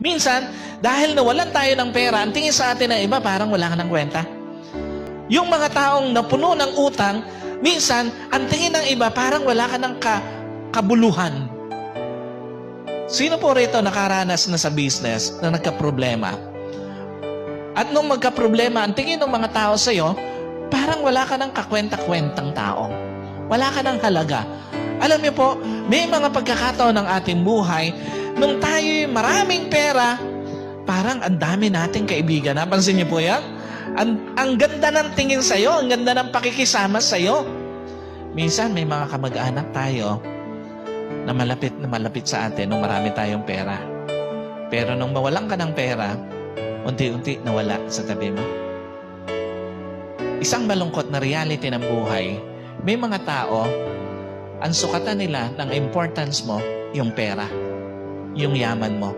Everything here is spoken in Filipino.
Minsan, dahil nawalan tayo ng pera, ang tingin sa atin ng iba, parang wala ka ng kwenta. Yung mga taong napuno ng utang, minsan, ang tingin ng iba, parang wala ka ng kabuluhan. Sino po rito nakaranas na sa business na nagka-problema? At nung magka-problema, ang tingin ng mga tao sa'yo, parang wala ka ng kakwenta-kwentang tao. Wala ka ng halaga. Alam niyo po, may mga pagkakataon ng ating buhay, nung tayo'y maraming pera, parang ang dami nating kaibigan. Napansin niyo po yan? Ang ganda ng tingin sa'yo, ang ganda ng pakikisama sa'yo. Minsan may mga kamag-anak tayo na malapit sa atin nung marami tayong pera. Pero nung mawalan ka ng pera, unti-unti nawala sa tabi mo. Isang malungkot na reality ng buhay, may mga tao, ang sukatan nila ng importance mo, yung pera, yung yaman mo.